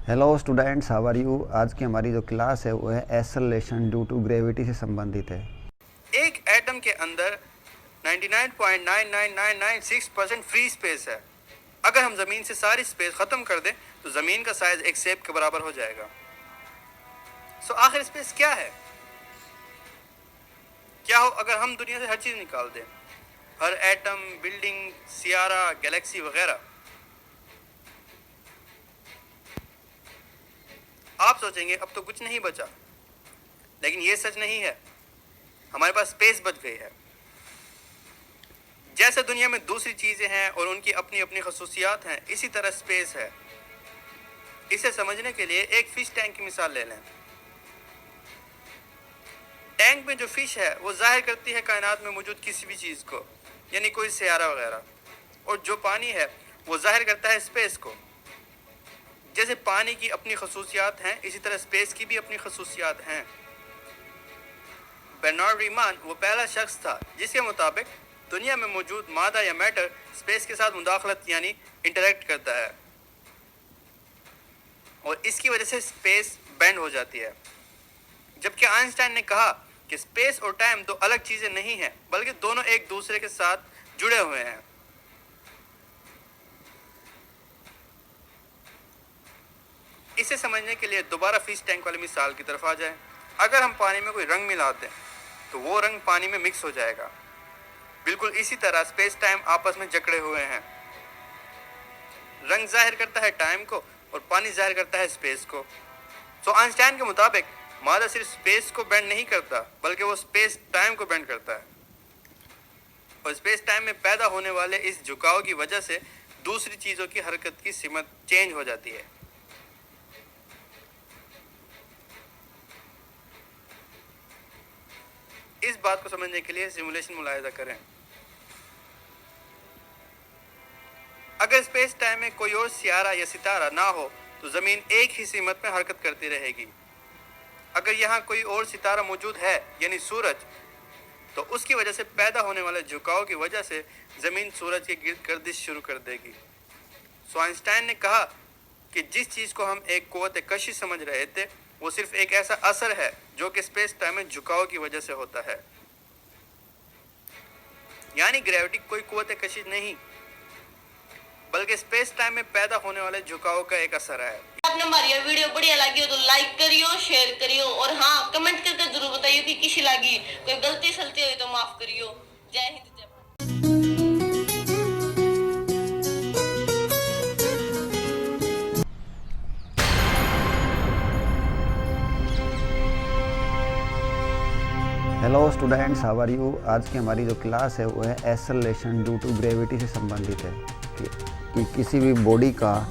Hello students, how are you. आज की हमारी जो क्लास है वो है एक्सेलरेशन ड्यू टू ग्रेविटी से संबंधित है। एक एटम के अंदर 99.99996% फ्री स्पेस है। अगर हम जमीन से सारी स्पेस खत्म कर दें तो जमीन का साइज एक सेब के बराबर हो जाएगा। सो आखिर स्पेस क्या है? क्या हो अगर हम दुनिया से हर चीज निकाल दें, हर एटम, बिल्डिंग, सियारा, गैलेक्सी वगैरह? आप सोचेंगे अब तो कुछ नहीं बचा, लेकिन यह सच नहीं है। हमारे पास स्पेस बच गई है। जैसे दुनिया में दूसरी चीजें हैं और उनकी अपनी अपनी खसूसियात हैं, इसी तरह स्पेस है। इसे समझने के लिए एक फिश टैंक की मिसाल ले लें। टैंक में जो फिश है वो जाहिर करती है कायनात में मौजूद किसी भी चीज को, यानी कोई सियारा वगैरह, और जो पानी है वो जाहिर करता है स्पेस को। जैसे पानी की अपनी खसूसियात हैं, इसी तरह स्पेस की भी अपनी खसूसियात हैं। बेर्नार्ड रीमान वो पहला शख्स था जिसके मुताबिक दुनिया में मौजूद मादा या मैटर स्पेस के साथ मुदाखलत यानी इंटरेक्ट करता है, और इसकी वजह से स्पेस बेंड हो जाती है। जबकि आइंस्टाइन ने कहा कि स्पेस और टाइम दो अलग चीजें नहीं हैं, बल्कि दोनों एक दूसरे के साथ जुड़े हुए हैं। इसे समझने के लिए दोबारा फिश टैंक वाली मिसाल की तरफ आ जाएं। अगर हम पानी में कोई रंग मिला दें तो वो रंग पानी में मिक्स हो जाएगा। बिल्कुल इसी तरह स्पेस टाइम आपस में जकड़े हुए हैं। रंग जाहिर करता है टाइम को और पानी जाहिर करता है स्पेस को। सो आइंस्टाइन के मुताबिक मादा सिर्फ स्पेस को बेंड नहीं करता, बल्कि वो स्पेस टाइम को बेंड करता है, और स्पेस टाइम में पैदा होने वाले इस झुकाव की वजह से दूसरी चीजों की हरकत की सिमत चेंज हो जाती है। इस बात को समझने के लिए सिमुलेशन मुलाहिजा करें। अगर स्पेस टाइम में कोई और सियारा या सितारा ना हो तो जमीन एक ही सिमत में हरकत करती रहेगी। अगर यहाँ कोई और सितारा मौजूद है यानी सूरज, तो उसकी वजह से पैदा होने वाले झुकाव की वजह से जमीन सूरज के गिर्द गर्दिश शुरू कर देगी। सो आइंस्टाइन ने कहा कि जिस चीज को हम एक कुव्वत कशी समझ रहे थे वो सिर्फ एक ऐसा असर है जो कि स्पेस टाइम में झुकाव की वजह से होता है। यानी ग्रेविटी कोई कुव्वत कशी नहीं, बल्कि स्पेस टाइम में पैदा होने वाले झुकाव का एक असर है। आपने हमारी वीडियो बढ़िया लगी हो तो लाइक करियो, शेयर करियो, और हाँ, कमेंट करके जरूर बताइए कि कैसी लगी। कोई गलती सलती हुई तो माफ करियो। जय हिंद, जय भारत। Hello students, how are you. आज की हमारी जो क्लास है वो है एक्सेलरेशन ड्यू टू ग्रेविटी से संबंधित है कि किसी भी बॉडी का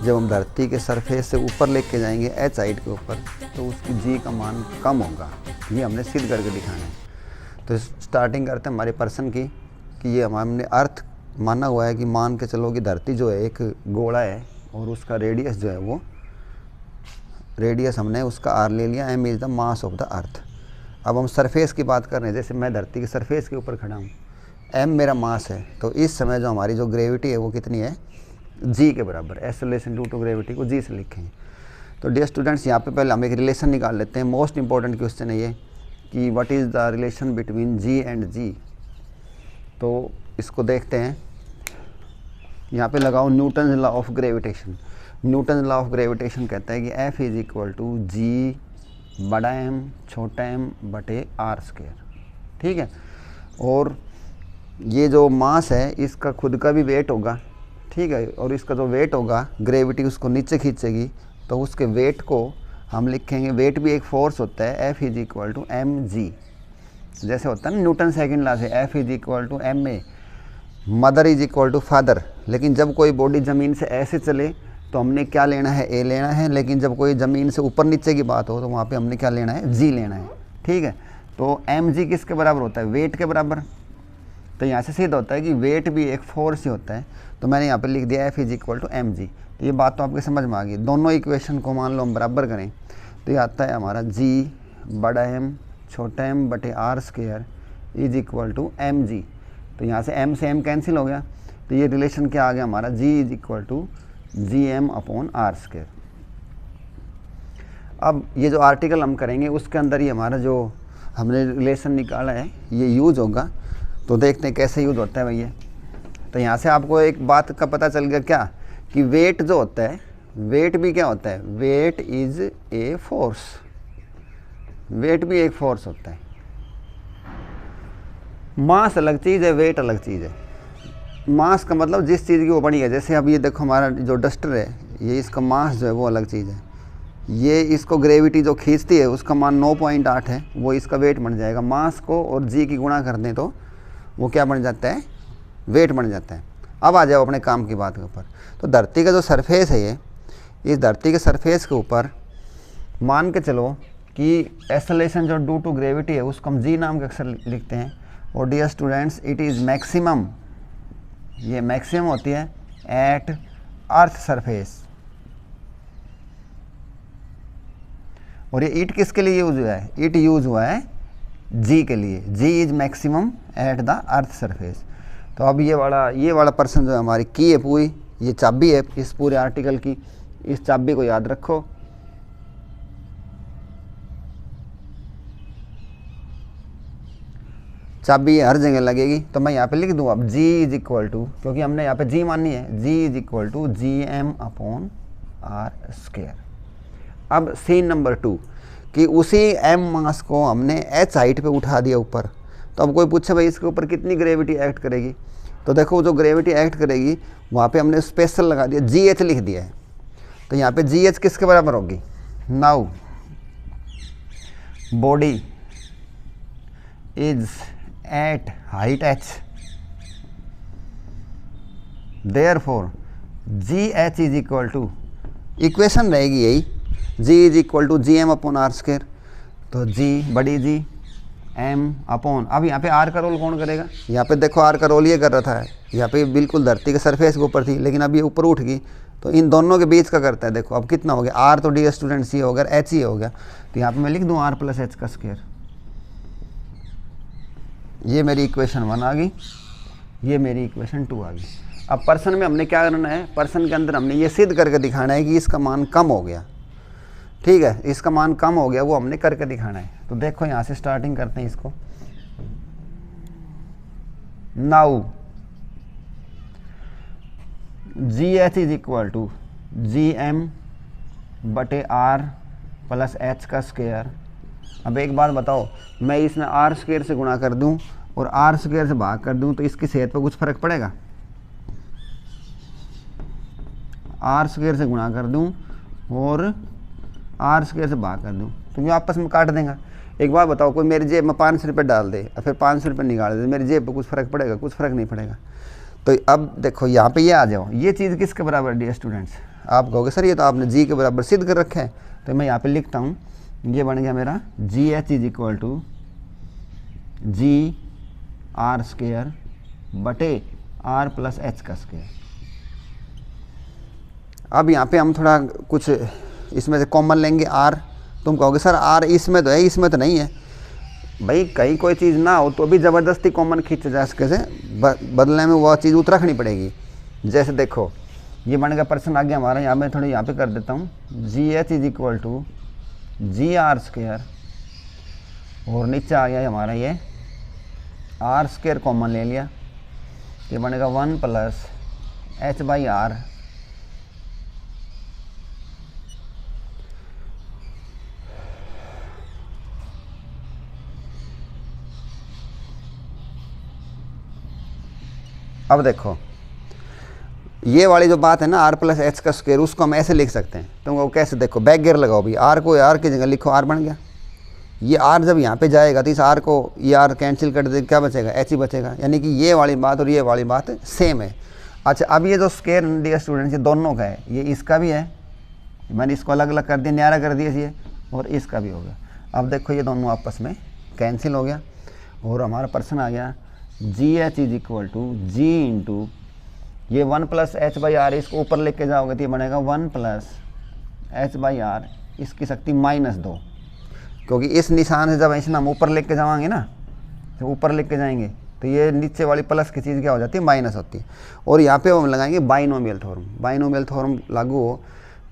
जब हम धरती के सरफेस से ऊपर लेके जाएंगे एच हाइट के ऊपर तो उसकी जी का मान कम होगा। ये हमने सिद्ध करके दिखाना है। तो स्टार्टिंग करते हैं हमारे पर्सन की कि ये हमने अर्थ माना हुआ है कि मान के चलो कि धरती जो है एक गोला है और उसका रेडियस जो है वो रेडियस हमने उसका आर ले लिया। M is the mass of the earth. अब हम सरफेस की बात कर रहे हैं, जैसे मैं धरती के सरफेस के ऊपर खड़ा हूँ, एम मेरा मास है, तो इस समय जो हमारी जो ग्रेविटी है वो कितनी है, जी के बराबर। एक्सेलरेशन ड्यू टू ग्रेविटी को जी से लिखेंगे। तो डियर स्टूडेंट्स, यहाँ पे पहले हम एक रिलेशन निकाल लेते हैं। मोस्ट इंपॉर्टेंट क्वेश्चन है ये कि what is the relation between G and G. तो इसको देखते हैं। यहाँ पे लगाओ Newton law of gravitation. Newton law of gravitation कहता है कि F is equal to G बड़ा एम छोटा एम बटे आर स्क्वायर। ठीक है। और ये जो मास है इसका खुद का भी वेट होगा, ठीक है, और इसका जो वेट होगा ग्रेविटी उसको नीचे खींचेगी, तो उसके वेट को हम लिखेंगे, वेट भी एक फोर्स होता है, F is equal to M G. जैसे होता है ना न्यूटन सेकंड लॉ से, F is equal to M A, mother is equal to father. लेकिन जब कोई बॉडी ज़मीन से ऐसे चले तो हमने क्या लेना है, ए लेना है। लेकिन जब कोई ज़मीन से ऊपर नीचे की बात हो तो वहाँ पे हमने क्या लेना है, जी लेना है। ठीक है। तो एम जी किसके बराबर होता है, वेट के बराबर। तो यहाँ से सिद्ध होता है कि वेट भी एक फोर्स ही होता है। तो मैंने यहाँ पे लिख दिया F is equal to M G. तो ये बात तो आपके समझ में आ गई। दोनों इक्वेशन को मान लो हम बराबर करें तो ये आता है हमारा जी बड़ा एम छोटा एम बटे R square is equal to M G. तो यहाँ से एम कैंसिल हो गया, तो ये रिलेशन क्या आ गया हमारा, G is equal to G M upon R square. अब ये जो आर्टिकल हम करेंगे उसके अंदर ही हमारा जो हमने रिलेशन निकाला है ये यूज़ होगा। तो देखते हैं कैसे यूज़ होता है भैया। तो यहाँ से आपको एक बात का पता चल गया क्या, कि वेट जो होता है, वेट भी क्या होता है, weight is a force, weight भी एक फोर्स होता है। मास अलग चीज़ है, वेट अलग चीज़ है। मास का मतलब जिस चीज़ की वो बड़ी है, जैसे अब ये देखो हमारा जो डस्टर है, ये इसका मास जो है वो अलग चीज़ है। ये इसको ग्रेविटी जो खींचती है उसका मान 9.8 है, वो इसका वेट बन जाएगा। मास को और जी की गुणा कर दें तो वो क्या बन जाता है, वेट बन जाता है। अब आ जाओ अपने काम की बात के ऊपर। तो धरती का जो सरफेस है, ये इस धरती के सरफेस के ऊपर मान के चलो कि एक्सेलरेशन जो ड्यू टू ग्रेविटी है उसको हम जी नाम के अक्षर लिखते हैं। और dear students, it is maximum, ये मैक्सिमम होती है एट अर्थ सरफेस। और ये इट किसके लिए यूज़ हुआ है, इट यूज़ हुआ है जी के लिए। G is maximum at the earth surface. तो अब ये वाला पर्सन जो है हमारी की है पूरी, ये चाबी है इस पूरे आर्टिकल की। इस चाबी को याद रखो। चाबी हर जगह लगेगी। तो मैं यहाँ पे लिख दूँ अब G इज इक्वल टू, क्योंकि हमने यहाँ पे G माननी है, G is equal to GM/r²। अब सीन नंबर 2 कि उसी m मास को हमने h हाइट पे उठा दिया ऊपर। तो अब कोई पूछे भाई इसके ऊपर कितनी ग्रेविटी एक्ट करेगी, तो देखो जो ग्रेविटी एक्ट करेगी वहाँ पे हमने स्पेशल लगा दिया, GH लिख दिया है। तो यहाँ पे GH किसके बराबर होगी, now body is at height h, therefore GH is equal to, equation रहेगी यही, G is equal to GM/r²। तो G बड़ी G M अपॉन, अब यहाँ पे R का रोल कौन करेगा, यहाँ पे देखो R का रोल ये कर रहा था, यहाँ पे बिल्कुल धरती के सरफेस के ऊपर थी, लेकिन अब ये ऊपर उठ गई तो इन दोनों के बीच का करता है। देखो अब कितना हो गया, R तो डियर स्टूडेंट्स ये हो गया, H ही हो गया। तो यहाँ पे मैं लिख दूँ R+H²। ये मेरी इक्वेशन 1 आ गई, ये मेरी इक्वेशन 2 आ गई। अब पर्सन में हमने क्या करना है, पर्सन के अंदर हमने ये सिद्ध करके दिखाना है कि इसका मान कम हो गया। ठीक है, इसका मान कम हो गया, वो हमने करके दिखाना है। तो देखो यहाँ से स्टार्टिंग करते हैं इसको। Now GH is equal to GM/r+h²। अब एक बात बताओ, मैं इसमें r² से गुणा कर दूं और r² से भाग कर दूं तो इसकी सेहत पर कुछ फ़र्क पड़ेगा, r² से गुणा कर दूं और r² से भाग कर दूं तो ये आपस में काट देगा। एक बात बताओ, कोई मेरी जेब में 500 रुपये डाल दे और फिर 500 रुपये निकाल दे, मेरी जेब पर कुछ फ़र्क पड़ेगा, कुछ फ़र्क नहीं पड़ेगा। तो अब देखो यहाँ पे ये आ जाओ, ये चीज़ किसके बराबर डियर स्टूडेंट्स, आप कहोगे सर ये तो आपने G के बराबर सिद्ध कर रखा है। तो मैं यहाँ पे लिखता हूँ, ये बन गया मेरा GH is equal to GR²/r+h²। अब यहाँ पे हम थोड़ा कुछ इसमें से कॉमन लेंगे R। तुम कहोगे सर R इसमें तो है, इसमें तो नहीं है। भाई कहीं कोई चीज़ ना हो तो भी ज़बरदस्ती कॉमन खींचे जा सके से, बदले में वो चीज़ उतर रखनी पड़ेगी। जैसे देखो ये बन गया पर्सन आ गया हमारा, यहाँ मैं थोड़ी यहाँ पे कर देता हूँ, GH is equal to GR² और नीचे आ गया हमारा ये r² कॉमन ले लिया, ये बनेगा 1+h/r। अब देखो ये वाली जो बात है ना r+h², उसको हम ऐसे लिख सकते हैं। तो कैसे, देखो बैक गियर लगाओ भी, r को r की जगह लिखो, r बन गया। ये r जब यहाँ पे जाएगा तो इस r को ये r कैंसिल कर दे, क्या बचेगा, h ही बचेगा। यानी कि ये वाली बात और ये वाली बात सेम है। अच्छा अब ये जो स्क्वायर डियर स्टूडेंट्स, ये दोनों का है, ये इसका भी है, मैंने इसको अलग अलग कर दिया, न्यारा कर दिया ये, और इसका भी होगा। अब देखो ये दोनों आपस में कैंसिल हो गया और हमारा पर्सन आ गया GH is equal to G into ये 1+h/r, इसको ऊपर लेके जाओगे तो ये बनेगा 1+h/r, इसकी शक्ति -2, क्योंकि इस निशान से जब ऐसे हम ऊपर लेके जाएंगे ना, तो ऊपर लेके जाएंगे तो ये नीचे वाली प्लस की चीज़ क्या हो जाती है, माइनस होती है। और यहाँ पे हम लगाएंगे बाइनोमियल थ्योरम। बाइनोमियल थ्योरम लागू हो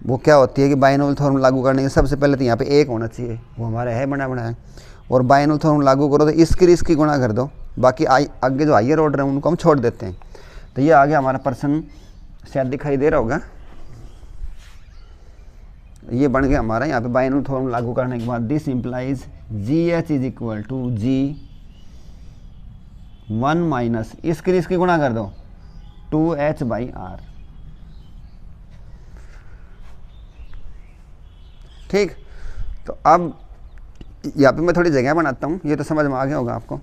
वो क्या होती है कि बाइनोमियल थ्योरम लागू करने के सबसे पहले तो यहाँ पे एक होना चाहिए, वो हमारा है बना बनाया, और बाइनोमियल थ्योरम लागू करो तो इसकी गुणा कर दो, बाकी आगे जो हायर ऑर्डर है उनको हम छोड़ देते हैं। तो ये आगे हमारा पर्सन शायद दिखाई दे रहा होगा, ये बन गया हमारा यहाँ पे बाइनोमियल थ्योरम लागू करने के बाद this implies GH is equal to G1 minus इसकी गुणा कर दो 2H/R। ठीक, तो अब यहाँ पे मैं थोड़ी जगह बनाता हूँ, ये तो समझ में आ गया होगा आपको।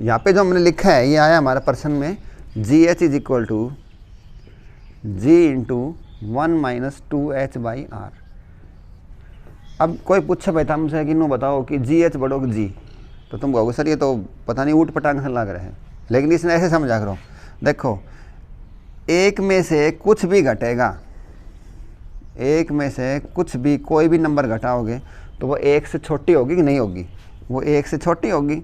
यहाँ पे जो हमने लिखा है ये आया हमारा पर्सन में GH is equal to G into 1 minus 2H/R। अब कोई पूछे भाई हमसे कि नो बताओ कि GH बढ़ो कि G, तो तुम कहोगे सर ये तो पता नहीं ऊट पटांग से लग रहे हैं, लेकिन इसने ऐसे समझा करो, देखो एक में से कुछ भी घटेगा, एक में से कुछ भी कोई भी नंबर घटाओगे तो वो एक से छोटी होगी कि नहीं होगी, वो एक से छोटी होगी।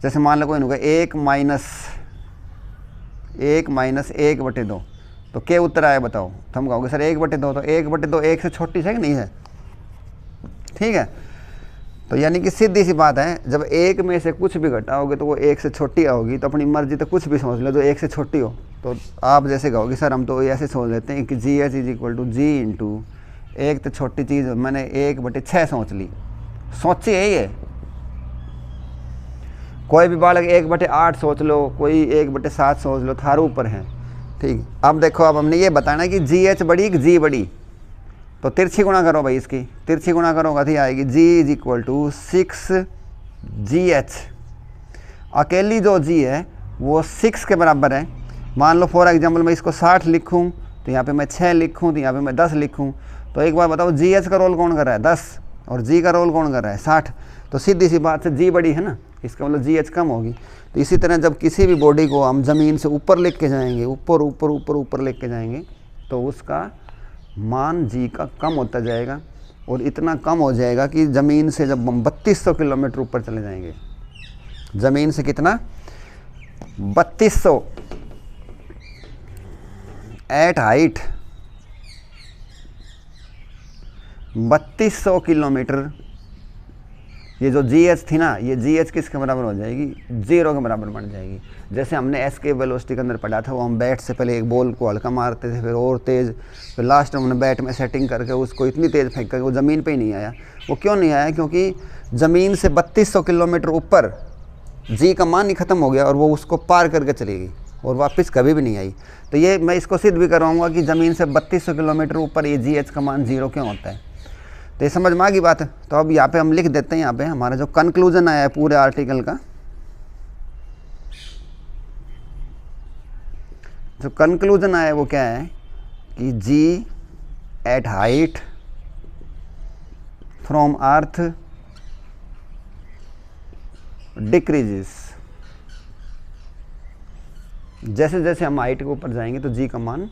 जैसे मान लो कोई होगा 1 माइनस 1/2, तो क्या उत्तर आया बताओ, तो हम कहोगे सर 1/2, तो 1/2 एक से छोटी है कि नहीं है, ठीक है। तो यानी कि सीधी सी बात है, जब एक में से कुछ भी घटाओगे तो वो एक से छोटी होगी, तो अपनी मर्जी तो कुछ भी सोच लो जो एक से छोटी हो। तो आप जैसे कहोगे सर हम तो ऐसे सोच लेते हैं कि GH is equal to G into एक तो छोटी चीज़ मैंने 1/6 सोच ली, सोची है ये। कोई भी बालक 1/8 सोच लो, कोई 1/7 सोच लो, थारे ऊपर है, ठीक। अब देखो, अब हमने ये बताना कि GH बड़ी कि G बड़ी, तो तिरछी गुणा करो भाई, इसकी तिरछी गुणा करोगे तो आएगी G is equal to 6GH। अकेली जो G है वो 6 के बराबर है। मान लो फॉर एग्जांपल मैं इसको 60 लिखूं तो यहाँ पे मैं 6 लिखूं, तो यहाँ पे मैं 10 लिखूं, तो एक बार बताओ GH का रोल कौन कर रहा है 10 और G का रोल कौन कर रहा है 60, तो सीधी सी बात से G बड़ी है ना, इसका मतलब GH कम होगी। तो इसी तरह जब किसी भी बॉडी को हम ज़मीन से ऊपर लेके जाएंगे, ऊपर ऊपर ऊपर ऊपर लेके जाएंगे, तो उसका मान G का कम होता जाएगा, और इतना कम हो जाएगा कि ज़मीन से जब हम 3200 किलोमीटर ऊपर चले जाएंगे, ज़मीन से कितना 3200 एट हाइट 3200 किलोमीटर, ये जो GH थी ना, ये GH किसके बराबर हो जाएगी 0 के बराबर बन जाएगी। जैसे हमने एस्केप वेलोसिटी के अंदर पढ़ा था, वो हम बैट से पहले एक बॉल को हल्का मारते थे, फिर और तेज़, फिर लास्ट में हमने बैट में सेटिंग करके उसको इतनी तेज़ फेंका कि वो ज़मीन पे ही नहीं आया। वो क्यों नहीं आया, क्योंकि ज़मीन से 3200 किलोमीटर ऊपर G का मान ही ख़त्म हो गया और वो उसको पार करके चली गई और वापस कभी भी नहीं आई। तो ये मैं इसको सिद्ध भी करवाऊँगा कि ज़मीन से 3200 किलोमीटर ऊपर ये GH का मान 0 क्यों होता है। तो ये समझ में आ गई बात है। तो अब यहाँ पे हम लिख देते हैं, यहाँ पे हमारा जो कंक्लूजन आया है पूरे आर्टिकल का, जो कंक्लूजन आया है वो क्या है कि G at height from earth decreases. जैसे जैसे हम हाइट के ऊपर जाएंगे तो G का मान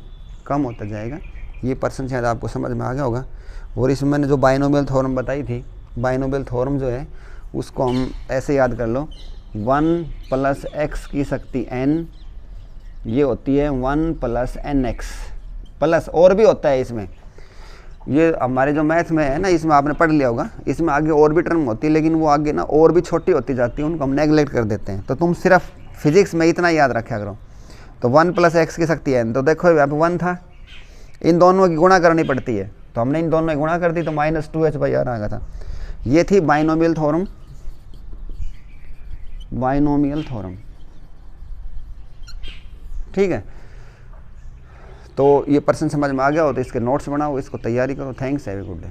कम होता जाएगा। ये पर्सन शायद आपको समझ में आ गया होगा। और इसमें मैंने जो बाइनोमियल थ्योरम बताई थी, बाइनोमियल थ्योरम जो है उसको हम ऐसे याद कर लो, 1 + x की शक्ति n, ये होती है 1 + nx, प्लस और भी होता है इसमें। ये हमारे जो मैथ में है ना, इसमें आपने पढ़ लिया होगा, इसमें आगे और भी टर्म होती है, लेकिन वो आगे ना और भी छोटी होती जाती है, उनको हम नेगलेक्ट कर देते हैं। तो तुम सिर्फ फिजिक्स में इतना याद रखा करो। तो 1 + x की शक्ति n, तो देखो यहाँ पे 1 था, इन दोनों की गुणा करनी पड़ती है, तो हमने इन दोनों की गुणा कर दी तो -2h/r आ गया था। ये थी बाइनोमियल थ्योरम, बाइनोमियल थ्योरम, ठीक है। तो ये पर्सन समझ में आ गया हो तो इसके नोट्स बनाओ, इसको तैयारी करो। Thanks, have a good day.